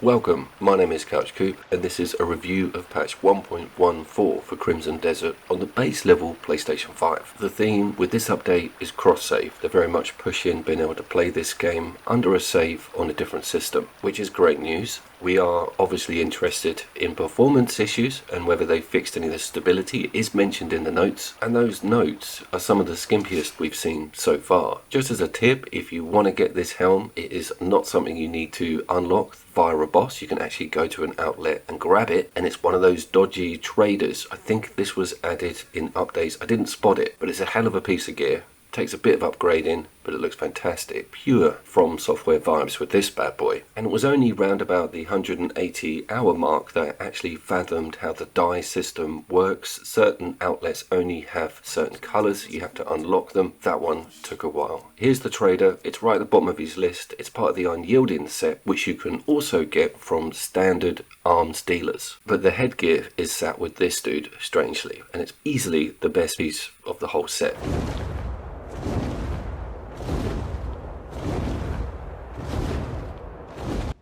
Welcome, my name is CouchCoop and this is a review of patch 1.14 for Crimson Desert on the base level PlayStation 5. The theme with this update is cross-save. They're very much pushing being able to play this game under a save on a different system, which is great news. We are obviously interested in performance issues and whether they fixed any of the stability is mentioned in the notes, and those notes are some of the skimpiest we've seen so far. Just as a tip, if you want to get this helm, it is not something you need to unlock via a boss. You can actually go to an outlet and grab it, and it's one of those dodgy traders. I think this was added in updates. I didn't spot it, but it's a hell of a piece of gear. Takes a bit of upgrading, but it looks fantastic. Pure From Software vibes with this bad boy. And it was only round about the 180 hour mark that I actually fathomed how the dye system works. Certain outlets only have certain colours, you have to unlock them. That one took a while. Here's the trader, it's right at the bottom of his list. It's part of the Unyielding set, which you can also get from standard arms dealers. But the headgear is sat with this dude, strangely, and it's easily the best piece of the whole set.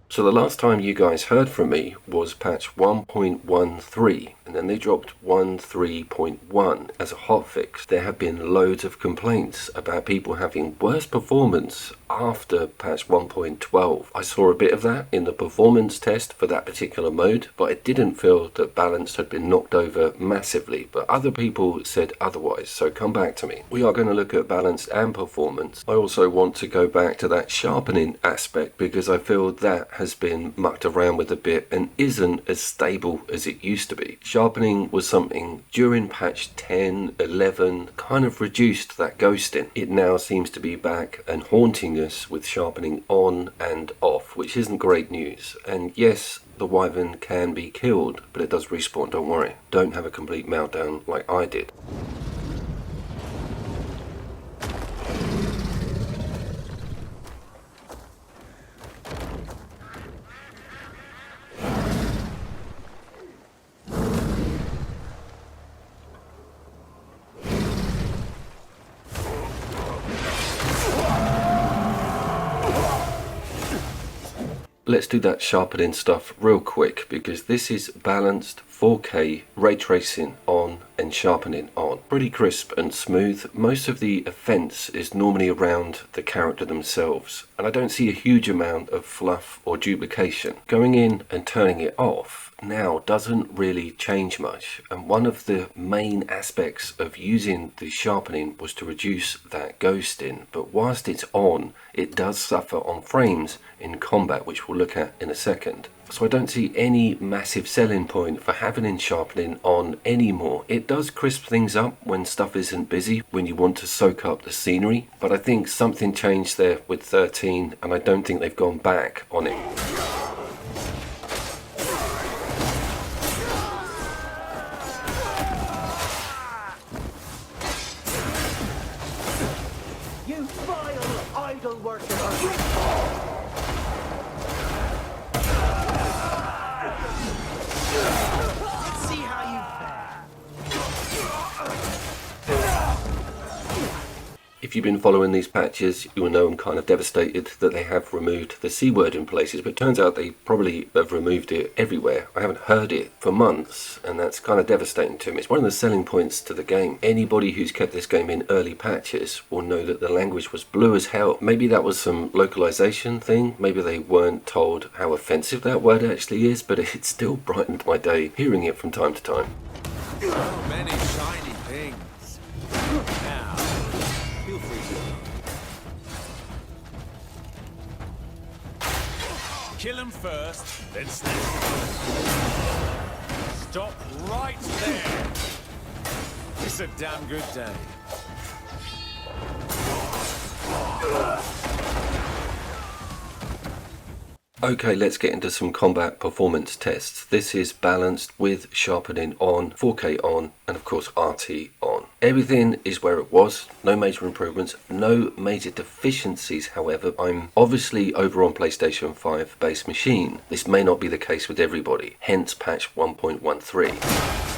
So the last time you guys heard from me was patch 1.13, and then they dropped 1.3.1 as a hotfix. There have been loads of complaints about people having worse performance after patch 1.12. I saw a bit of that in the performance test for that particular mode, but I didn't feel that balance had been knocked over massively, but other people said otherwise, so come back to me. We are going to look at balance and performance. I also want to go back to that sharpening aspect because I feel that has been mucked around with a bit and isn't as stable as it used to be. Sharpening was something during patch 10, 11, kind of reduced that ghosting. It now seems to be back and haunting us with sharpening on and off, which isn't great news. And yes, the wyvern can be killed, but it does respawn, don't worry. Don't have a complete meltdown like I did. Let's do that sharpening stuff real quick because this is balanced 4K ray tracing on and sharpening on. Pretty crisp and smooth. Most of the offense is normally around the character themselves, and I don't see a huge amount of fluff or duplication. Going in and turning it off now doesn't really change much, and one of the main aspects of using the sharpening was to reduce that ghosting, but whilst it's on, it does suffer on frames in combat, which we'll look at in a second. So I don't see any massive selling point for having sharpening on anymore. It does crisp things up when stuff isn't busy, when you want to soak up the scenery, but I think something changed there with 13 and I don't think they've gone back on it. You vile idol worshipper! Let's see how you fare. If you've been following these patches, you will know I'm kind of devastated that they have removed the C word in places, but it turns out they probably have removed it everywhere. I haven't heard it for months, and that's kind of devastating to me. It's one of the selling points to the game. Anybody who's kept this game in early patches will know that the language was blue as hell. Maybe that was some localization thing, maybe they weren't told how offensive that word actually is, but it still brightened my day hearing it from time to time. So many shiny things. Now, feel free to kill him first, then snap. Stop right there. It's a damn good day. Okay, let's get into some combat performance tests. This is balanced with sharpening on, 4K on, and of course RT on. Everything is where it was, no major improvements, no major deficiencies. However, I'm obviously over on PlayStation 5 base machine. This may not be the case with everybody, hence patch 1.13.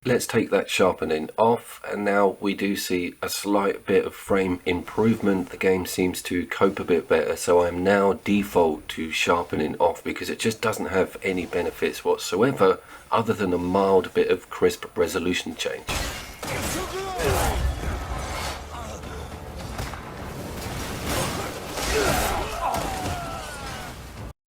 Let's take that sharpening off, and now we do see a slight bit of frame improvement. The game seems to cope a bit better, so I'm now default to sharpening off because it just doesn't have any benefits whatsoever other than a mild bit of crisp resolution change.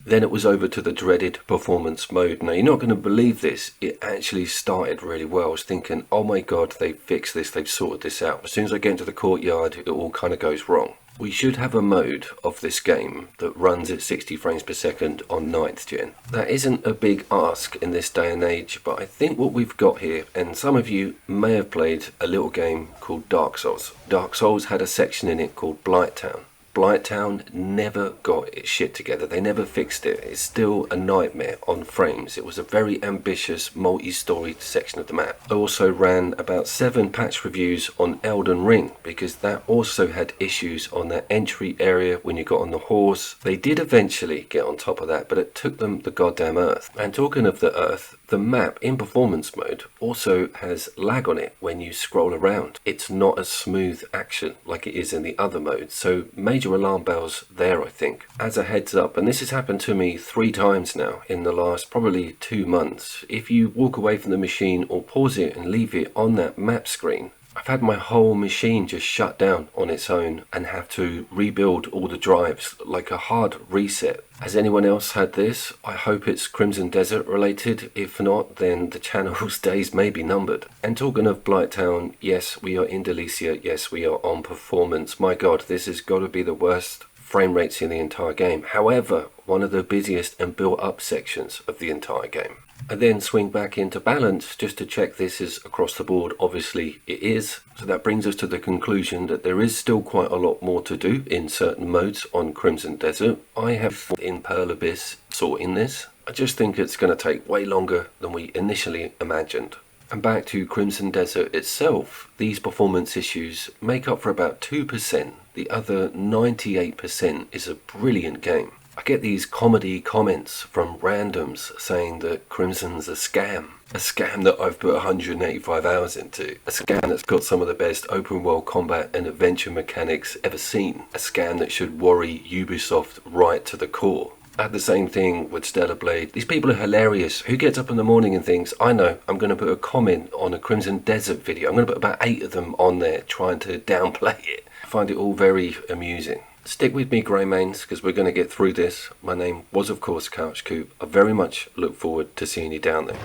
Then it was over to the dreaded performance mode. Now, you're not going to believe this, it actually started really well. I was thinking, oh my god, they've fixed this, they've sorted this out. As soon as I get into the courtyard, it all kind of goes wrong. We should have a mode of this game that runs at 60 frames per second on 9th gen. That isn't a big ask in this day and age, but I think what we've got here, and some of you may have played a little game called Dark Souls. Dark Souls had a section in it called Blighttown. Blighttown never got its shit together. They never fixed it. It's still a nightmare on frames. It was a very ambitious multi-storied section of the map. I also ran about 7 patch reviews on Elden Ring because that also had issues on that entry area when you got on the horse. They did eventually get on top of that, but it took them the goddamn earth. And talking of the earth, the map in performance mode also has lag on it when you scroll around. It's not a smooth action like it is in the other modes, so major alarm bells there, I think. As a heads up, and this has happened to me 3 times now in the last probably 2 months, if you walk away from the machine or pause it and leave it on that map screen, I've had my whole machine just shut down on its own and have to rebuild all the drives, like a hard reset. Has anyone else had this? I hope it's Crimson Desert related. If not, then the channel's days may be numbered. And talking of Blighttown, yes, we are in Delicia, yes, we are on performance. My god, this has got to be the worst frame rates in the entire game. However, one of the busiest and built up sections of the entire game. I then swing back into balance just to check this is across the board. Obviously it is. So that brings us to the conclusion that there is still quite a lot more to do in certain modes on Crimson Desert. I have in Pearl Abyss sorting this. I just think it's going to take way longer than we initially imagined. And back to Crimson Desert itself, these performance issues make up for about 2%. The other 98% is a brilliant game. I get these comedy comments from randoms saying that Crimson's a scam that I've put 185 hours into, a scam that's got some of the best open world combat and adventure mechanics ever seen, a scam that should worry Ubisoft right to the core. I had the same thing with Stellar Blade. These people are hilarious. Who gets up in the morning and thinks, I know, I'm going to put a comment on a Crimson Desert video. I'm going to put about 8 of them on there trying to downplay it. I find it all very amusing. Stick with me, Greymanes, because we're going to get through this. My name was, of course, Couch Coop. I very much look forward to seeing you down there.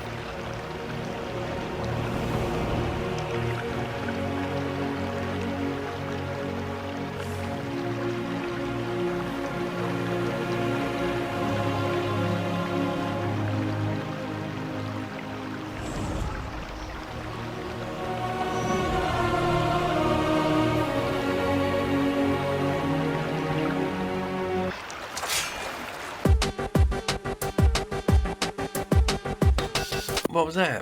What was that?